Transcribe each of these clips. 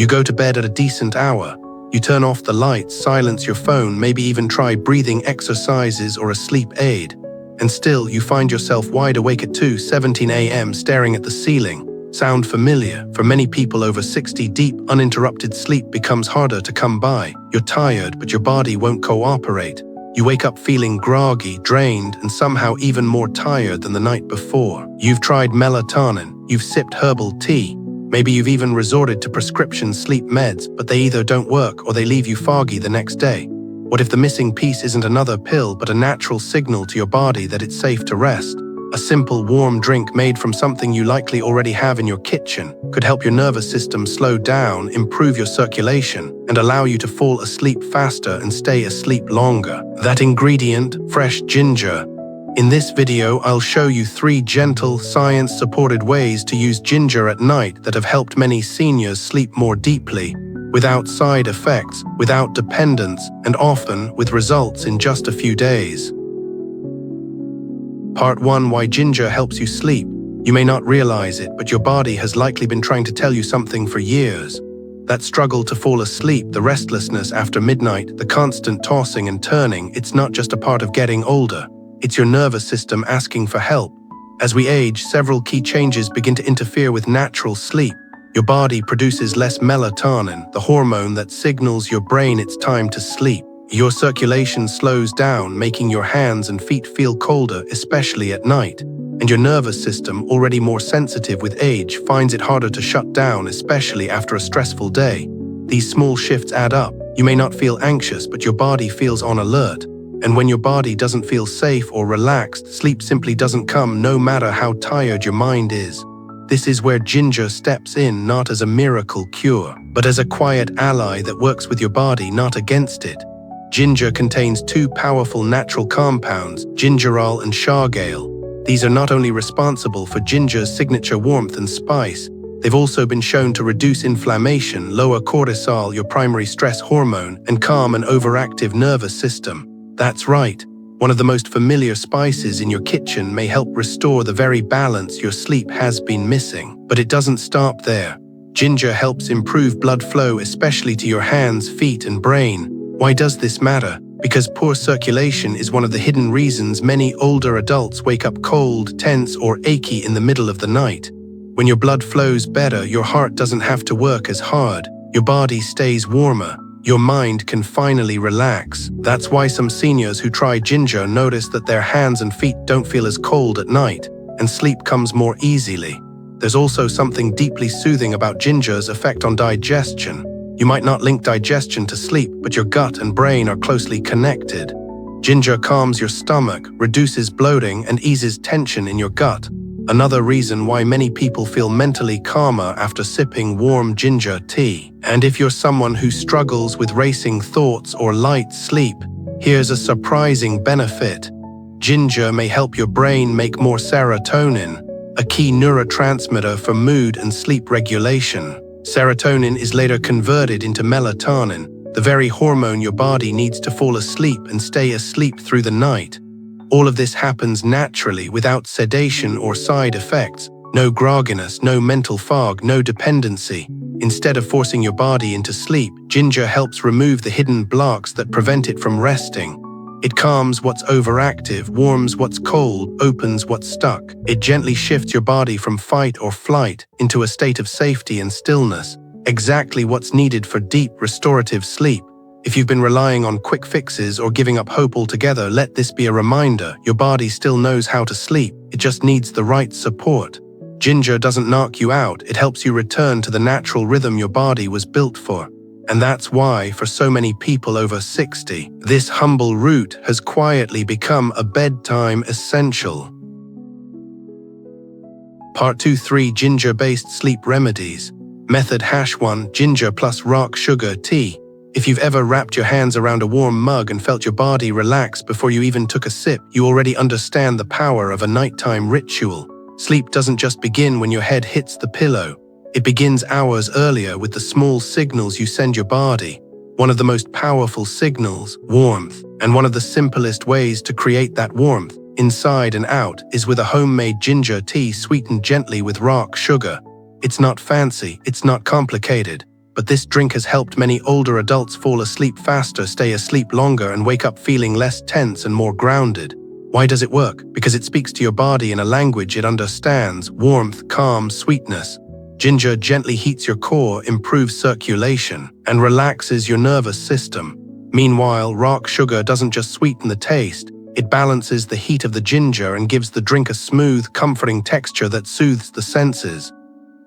You go to bed at a decent hour. You turn off the lights, silence your phone, maybe even try breathing exercises or a sleep aid. And still, you find yourself wide awake at 2:17 a.m. staring at the ceiling. Sound familiar? For many people over 60, deep, uninterrupted sleep becomes harder to come by. You're tired, but your body won't cooperate. You wake up feeling groggy, drained, and somehow even more tired than the night before. You've tried melatonin, you've sipped herbal tea, maybe you've even resorted to prescription sleep meds, but they either don't work or they leave you foggy the next day. What if the missing piece isn't another pill, but a natural signal to your body that it's safe to rest? A simple warm drink made from something you likely already have in your kitchen could help your nervous system slow down, improve your circulation, and allow you to fall asleep faster and stay asleep longer. That ingredient, fresh ginger. In this video, I'll show you 3 gentle, science-supported ways to use ginger at night that have helped many seniors sleep more deeply, without side effects, without dependence, and often with results in just a few days. Part 1. Why ginger helps you sleep. You may not realize it, but your body has likely been trying to tell you something for years. That struggle to fall asleep, the restlessness after midnight, the constant tossing and turning, it's not just a part of getting older. It's your nervous system asking for help. As we age, several key changes begin to interfere with natural sleep. Your body produces less melatonin, the hormone that signals your brain it's time to sleep. Your circulation slows down, making your hands and feet feel colder, especially at night. And your nervous system, already more sensitive with age, finds it harder to shut down, especially after a stressful day. These small shifts add up. You may not feel anxious, but your body feels on alert. And when your body doesn't feel safe or relaxed, sleep simply doesn't come, no matter how tired your mind is. This is where ginger steps in, not as a miracle cure, but as a quiet ally that works with your body, not against it. Ginger contains 2 powerful natural compounds, gingerol and shargale. These are not only responsible for ginger's signature warmth and spice, they've also been shown to reduce inflammation, lower cortisol, your primary stress hormone, and calm an overactive nervous system. That's right, one of the most familiar spices in your kitchen may help restore the very balance your sleep has been missing. But it doesn't stop there. Ginger helps improve blood flow, especially to your hands, feet, and brain. Why does this matter? Because poor circulation is one of the hidden reasons many older adults wake up cold, tense, or achy in the middle of the night. When your blood flows better, your heart doesn't have to work as hard. Your body stays warmer. Your mind can finally relax. That's why some seniors who try ginger notice that their hands and feet don't feel as cold at night, and sleep comes more easily. There's also something deeply soothing about ginger's effect on digestion. You might not link digestion to sleep, but your gut and brain are closely connected. Ginger calms your stomach, reduces bloating, and eases tension in your gut. Another reason why many people feel mentally calmer after sipping warm ginger tea. And if you're someone who struggles with racing thoughts or light sleep, here's a surprising benefit. Ginger may help your brain make more serotonin, a key neurotransmitter for mood and sleep regulation. Serotonin is later converted into melatonin, the very hormone your body needs to fall asleep and stay asleep through the night. All of this happens naturally, without sedation or side effects. No grogginess, no mental fog, no dependency. Instead of forcing your body into sleep, ginger helps remove the hidden blocks that prevent it from resting. It calms what's overactive, warms what's cold, opens what's stuck. It gently shifts your body from fight or flight into a state of safety and stillness, exactly what's needed for deep, restorative sleep. If you've been relying on quick fixes or giving up hope altogether, let this be a reminder. Your body still knows how to sleep. It just needs the right support. Ginger doesn't knock you out. It helps you return to the natural rhythm your body was built for. And that's why, for so many people over 60, this humble root has quietly become a bedtime essential. Part 2. 3 Ginger-based sleep remedies. Method #1 Ginger plus rock sugar tea. If you've ever wrapped your hands around a warm mug and felt your body relax before you even took a sip, you already understand the power of a nighttime ritual. Sleep doesn't just begin when your head hits the pillow. It begins hours earlier with the small signals you send your body. One of the most powerful signals, warmth, and one of the simplest ways to create that warmth, inside and out, is with a homemade ginger tea sweetened gently with rock sugar. It's not fancy, it's not complicated, but this drink has helped many older adults fall asleep faster, stay asleep longer, and wake up feeling less tense and more grounded. Why does it work? Because it speaks to your body in a language it understands: warmth, calm, sweetness. Ginger gently heats your core, improves circulation, and relaxes your nervous system. Meanwhile, rock sugar doesn't just sweeten the taste, it balances the heat of the ginger and gives the drink a smooth, comforting texture that soothes the senses.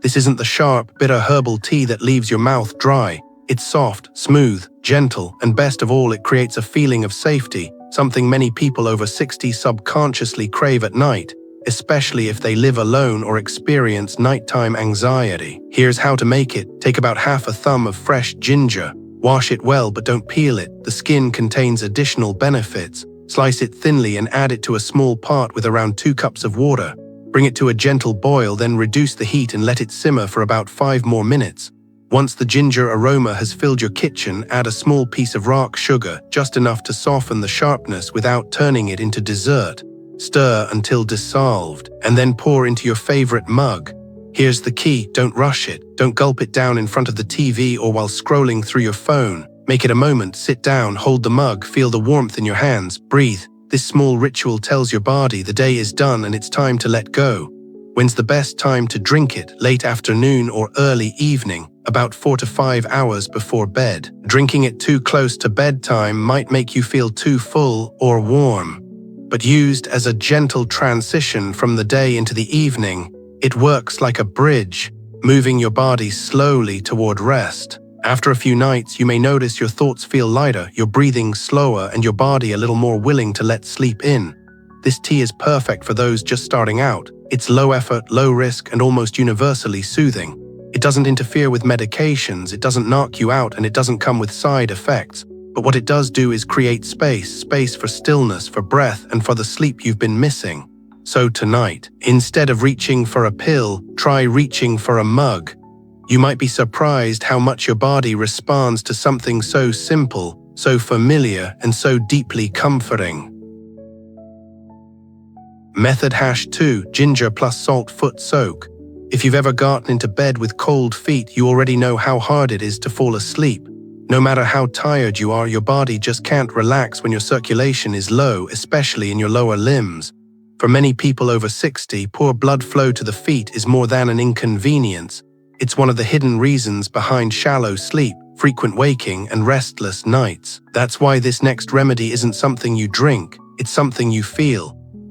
This isn't the sharp, bitter herbal tea that leaves your mouth dry. It's soft, smooth, gentle, and best of all, it creates a feeling of safety, something many people over 60 subconsciously crave at night, especially if they live alone or experience nighttime anxiety. Here's how to make it. Take about half a thumb of fresh ginger. Wash it well, but don't peel it. The skin contains additional benefits. Slice it thinly and add it to a small pot with around 2 cups of water. Bring it to a gentle boil, then reduce the heat and let it simmer for about 5 more minutes. Once the ginger aroma has filled your kitchen, add a small piece of rock sugar, just enough to soften the sharpness without turning it into dessert. Stir until dissolved, and then pour into your favorite mug. Here's the key: don't rush it. Don't gulp it down in front of the TV or while scrolling through your phone. Make it a moment. Sit down, hold the mug, feel the warmth in your hands, breathe. This small ritual tells your body the day is done and it's time to let go. When's the best time to drink it? Late afternoon or early evening, about 4 to 5 hours before bed. Drinking it too close to bedtime might make you feel too full or warm. But used as a gentle transition from the day into the evening, it works like a bridge, moving your body slowly toward rest. After a few nights, you may notice your thoughts feel lighter, your breathing slower, and your body a little more willing to let sleep in. This tea is perfect for those just starting out. It's low effort, low risk, and almost universally soothing. It doesn't interfere with medications, it doesn't knock you out, and it doesn't come with side effects. But what it does do is create space for stillness, for breath, and for the sleep you've been missing. So tonight, instead of reaching for a pill, try reaching for a mug. You might be surprised how much your body responds to something so simple, so familiar, and so deeply comforting. Method #2: ginger plus salt foot soak. If you've ever gotten into bed with cold feet, you already know how hard it is to fall asleep. No matter how tired you are, your body just can't relax when your circulation is low, especially in your lower limbs. For many people over 60, poor blood flow to the feet is more than an inconvenience. It's one of the hidden reasons behind shallow sleep, frequent waking, and restless nights. That's why this next remedy isn't something you drink, it's something you feel.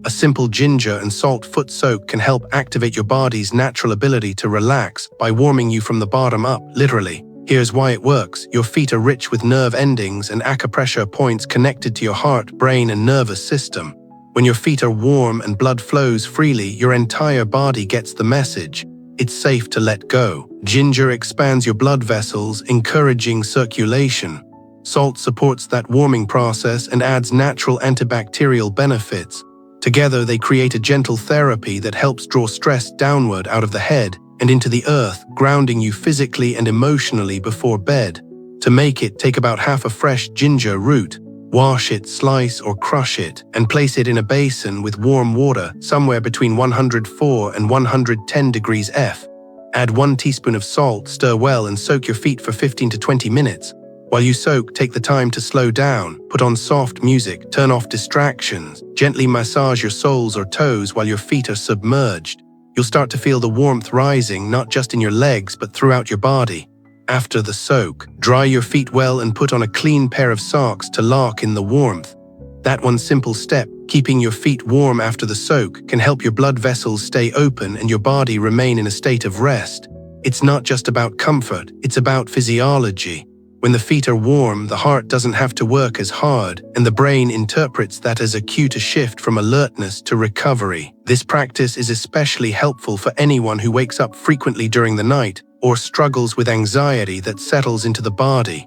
A simple ginger and salt foot soak can help activate your body's natural ability to relax by warming you from the bottom up, literally. Here's why it works. Your feet are rich with nerve endings and acupressure points connected to your heart, brain, and nervous system. When your feet are warm and blood flows freely, your entire body gets the message. It's safe to let go. Ginger expands your blood vessels, encouraging circulation. Salt supports that warming process and adds natural antibacterial benefits. Together, they create a gentle therapy that helps draw stress downward out of the head and into the earth, grounding you physically and emotionally before bed. To make it, take about half a fresh ginger root. Wash it, slice or crush it, and place it in a basin with warm water, somewhere between 104 and 110 degrees F. Add 1 teaspoon of salt, stir well, and soak your feet for 15 to 20 minutes. While you soak, take the time to slow down, put on soft music, turn off distractions, gently massage your soles or toes while your feet are submerged. You'll start to feel the warmth rising, not just in your legs, but throughout your body. After the soak, dry your feet well and put on a clean pair of socks to lock in the warmth. That one simple step, keeping your feet warm after the soak, can help your blood vessels stay open and your body remain in a state of rest. It's not just about comfort, it's about physiology. When the feet are warm, the heart doesn't have to work as hard, and the brain interprets that as a cue to shift from alertness to recovery. This practice is especially helpful for anyone who wakes up frequently during the night or struggles with anxiety that settles into the body.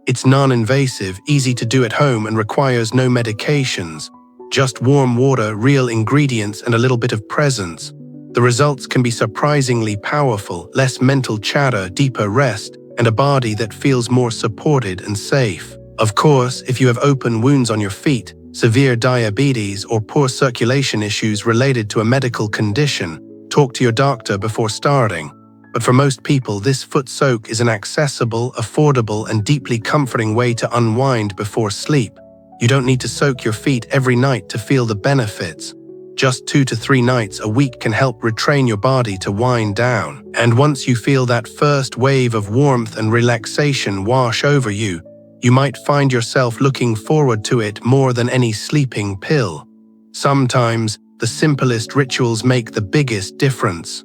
It's non-invasive, easy to do at home, and requires no medications. Just warm water, real ingredients, and a little bit of presence. The results can be surprisingly powerful: less mental chatter, deeper rest, and a body that feels more supported and safe. Of course, if you have open wounds on your feet, severe diabetes, or poor circulation issues related to a medical condition, talk to your doctor before starting. But for most people, this foot soak is an accessible, affordable, and deeply comforting way to unwind before sleep. You don't need to soak your feet every night to feel the benefits. Just 2 to 3 nights a week can help retrain your body to wind down. And once you feel that first wave of warmth and relaxation wash over you, you might find yourself looking forward to it more than any sleeping pill. Sometimes, the simplest rituals make the biggest difference.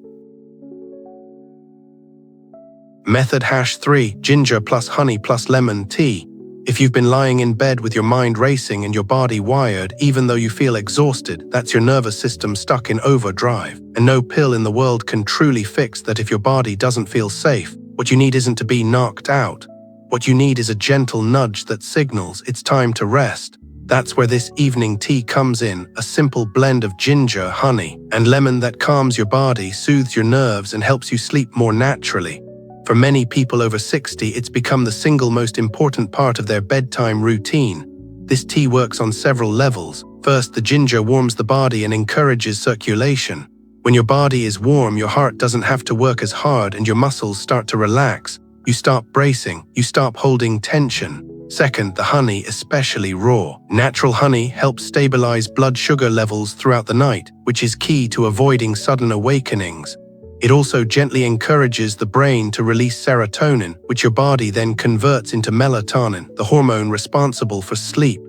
Method #3: Ginger plus honey plus lemon tea. If you've been lying in bed with your mind racing and your body wired, even though you feel exhausted, that's your nervous system stuck in overdrive. And no pill in the world can truly fix that. If your body doesn't feel safe, what you need isn't to be knocked out. What you need is a gentle nudge that signals it's time to rest. That's where this evening tea comes in, a simple blend of ginger, honey, and lemon that calms your body, soothes your nerves, and helps you sleep more naturally. For many people over 60, it's become the single most important part of their bedtime routine. This tea works on several levels. First, the ginger warms the body and encourages circulation. When your body is warm, your heart doesn't have to work as hard and your muscles start to relax. You stop bracing, you stop holding tension. Second, the honey, especially raw. Natural honey helps stabilize blood sugar levels throughout the night, which is key to avoiding sudden awakenings. It also gently encourages the brain to release serotonin, which your body then converts into melatonin, the hormone responsible for sleep.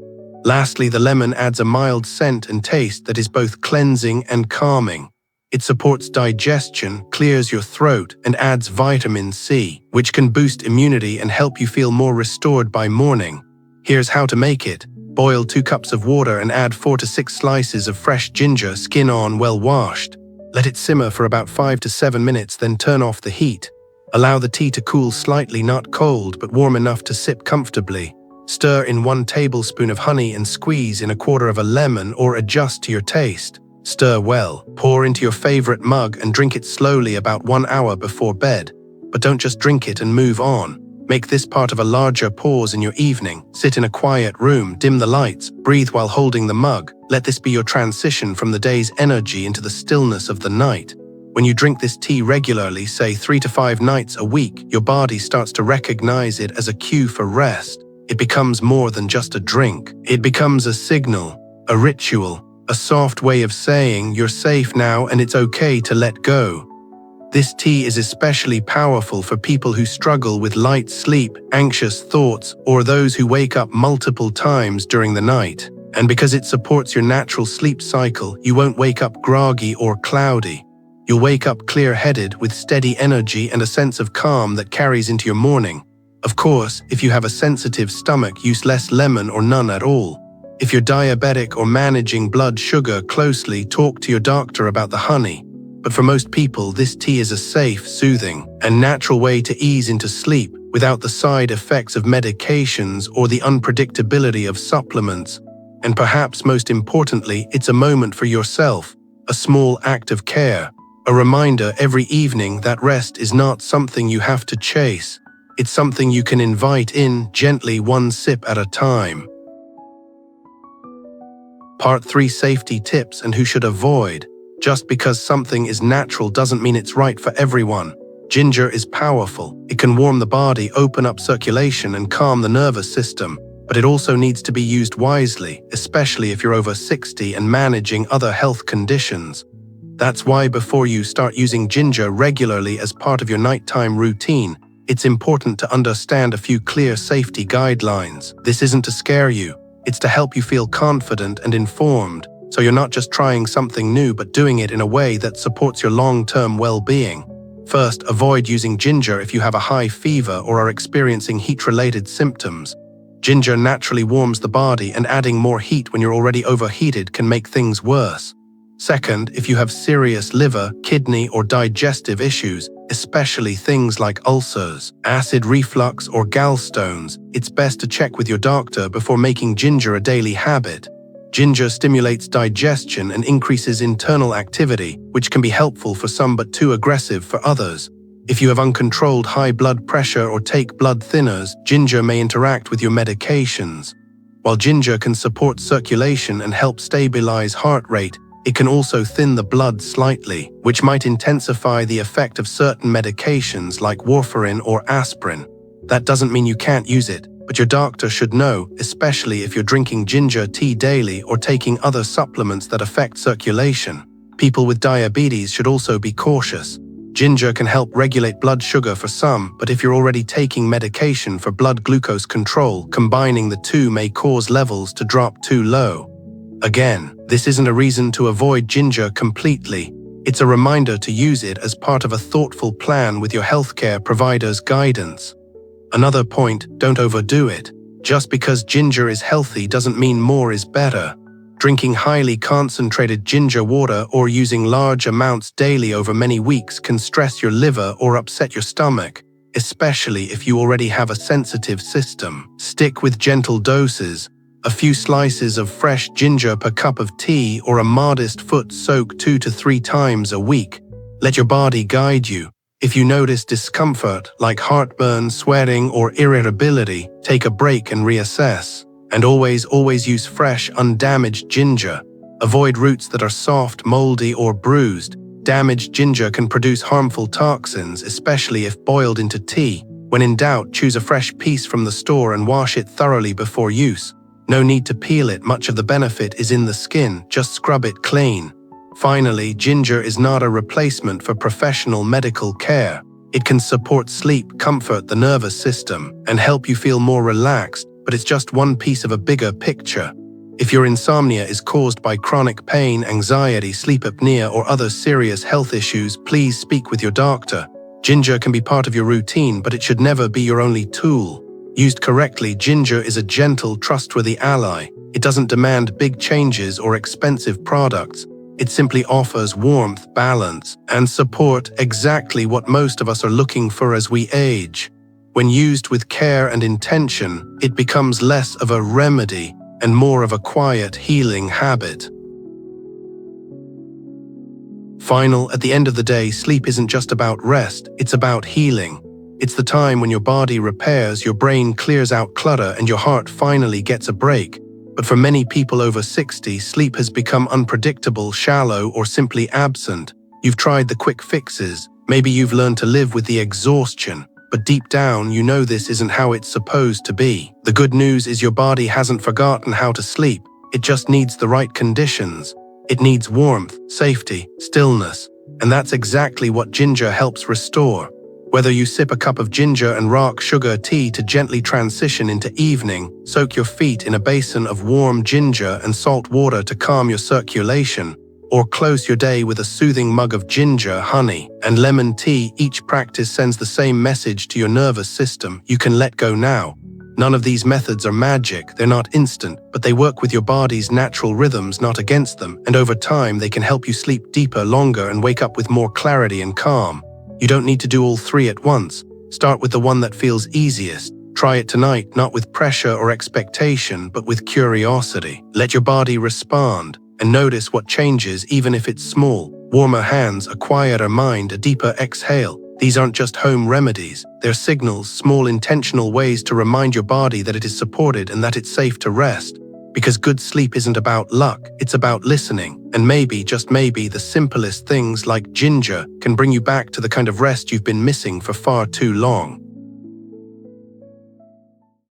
Lastly, the lemon adds a mild scent and taste that is both cleansing and calming. It supports digestion, clears your throat, and adds vitamin C, which can boost immunity and help you feel more restored by morning. Here's how to make it. Boil 2 cups of water and add 4 to 6 slices of fresh ginger, skin on, well washed. Let it simmer for about 5 to 7 minutes, then turn off the heat. Allow the tea to cool slightly, not cold, but warm enough to sip comfortably. Stir in 1 tablespoon of honey and squeeze in 1/4 of a lemon or adjust to your taste. Stir well, pour into your favorite mug and drink it slowly about 1 hour before bed. But don't just drink it and move on. Make this part of a larger pause in your evening. Sit in a quiet room, dim the lights, breathe while holding the mug. Let this be your transition from the day's energy into the stillness of the night. When you drink this tea regularly, say 3 to 5 nights a week, your body starts to recognize it as a cue for rest. It becomes more than just a drink. It becomes a signal, a ritual, a soft way of saying you're safe now and it's okay to let go. This tea is especially powerful for people who struggle with light sleep, anxious thoughts, or those who wake up multiple times during the night. And because it supports your natural sleep cycle, you won't wake up groggy or cloudy. You'll wake up clear-headed with steady energy and a sense of calm that carries into your morning. Of course, if you have a sensitive stomach, use less lemon or none at all. If you're diabetic or managing blood sugar closely, talk to your doctor about the honey. But for most people, this tea is a safe, soothing, and natural way to ease into sleep without the side effects of medications or the unpredictability of supplements. And perhaps most importantly, it's a moment for yourself, a small act of care, a reminder every evening that rest is not something you have to chase. It's something you can invite in gently, 1 sip at a time. Part 3: Safety tips and who should avoid. Just because something is natural doesn't mean it's right for everyone. Ginger is powerful. It can warm the body, open up circulation, and calm the nervous system. But it also needs to be used wisely, especially if you're over 60 and managing other health conditions. That's why before you start using ginger regularly as part of your nighttime routine, it's important to understand a few clear safety guidelines. This isn't to scare you. It's to help you feel confident and informed, so you're not just trying something new but doing it in a way that supports your long-term well-being. First, avoid using ginger if you have a high fever or are experiencing heat-related symptoms. Ginger naturally warms the body, and adding more heat when you're already overheated can make things worse. Second, if you have serious liver, kidney, or digestive issues, especially things like ulcers, acid reflux, or gallstones, it's best to check with your doctor before making ginger a daily habit. Ginger stimulates digestion and increases internal activity, which can be helpful for some but too aggressive for others. If you have uncontrolled high blood pressure or take blood thinners, ginger may interact with your medications. While ginger can support circulation and help stabilize heart rate, It can also thin the blood slightly, which might intensify the effect of certain medications like warfarin or aspirin. That doesn't mean you can't use it, but your doctor should know, especially if you're drinking ginger tea daily or taking other supplements that affect circulation. People with diabetes should also be cautious. Ginger can help regulate blood sugar for some, but if you're already taking medication for blood glucose control, combining the two may cause levels to drop too low. Again, this isn't a reason to avoid ginger completely. It's a reminder to use it as part of a thoughtful plan with your healthcare provider's guidance. Another point, don't overdo it. Just because ginger is healthy doesn't mean more is better. Drinking highly concentrated ginger water or using large amounts daily over many weeks can stress your liver or upset your stomach, especially if you already have a sensitive system. Stick with gentle doses. A few slices of fresh ginger per cup of tea or a modest foot soak 2 to 3 times a week. Let your body guide you. If you notice discomfort like heartburn, sweating, or irritability, take a break and reassess. And always use fresh, undamaged ginger. Avoid roots that are soft, moldy, or bruised. Damaged ginger can produce harmful toxins, especially if boiled into tea. When in doubt, choose a fresh piece from the store and wash it thoroughly before use. No need to peel it, much of the benefit is in the skin, just scrub it clean. Finally, ginger is not a replacement for professional medical care. It can support sleep, comfort the nervous system, and help you feel more relaxed, but it's just one piece of a bigger picture. If your insomnia is caused by chronic pain, anxiety, sleep apnea, or other serious health issues, please speak with your doctor. Ginger can be part of your routine, but it should never be your only tool. Used correctly, ginger is a gentle, trustworthy ally. It doesn't demand big changes or expensive products. It simply offers warmth, balance, and support, exactly what most of us are looking for as we age. When used with care and intention, it becomes less of a remedy and more of a quiet, healing habit. At the end of the day, sleep isn't just about rest, it's about healing. It's the time when your body repairs, your brain clears out clutter, and your heart finally gets a break. But for many people over 60, sleep has become unpredictable, shallow, or simply absent. You've tried the quick fixes. Maybe you've learned to live with the exhaustion. But deep down, you know this isn't how it's supposed to be. The good news is your body hasn't forgotten how to sleep. It just needs the right conditions. It needs warmth, safety, stillness. And that's exactly what ginger helps restore. Whether you sip a cup of ginger and rock sugar tea to gently transition into evening, soak your feet in a basin of warm ginger and salt water to calm your circulation, or close your day with a soothing mug of ginger, honey, and lemon tea, each practice sends the same message to your nervous system: you can let go now. None of these methods are magic, they're not instant, but they work with your body's natural rhythms, not against them, and over time they can help you sleep deeper, longer, and wake up with more clarity and calm. You don't need to do all three at once. Start with the one that feels easiest. Try it tonight, not with pressure or expectation, but with curiosity. Let your body respond, and notice what changes, even if it's small. Warmer hands, a quieter mind, a deeper exhale. These aren't just home remedies. They're signals, small intentional ways to remind your body that it is supported and that it's safe to rest. Because good sleep isn't about luck, it's about listening. And maybe, just maybe, the simplest things like ginger can bring you back to the kind of rest you've been missing for far too long.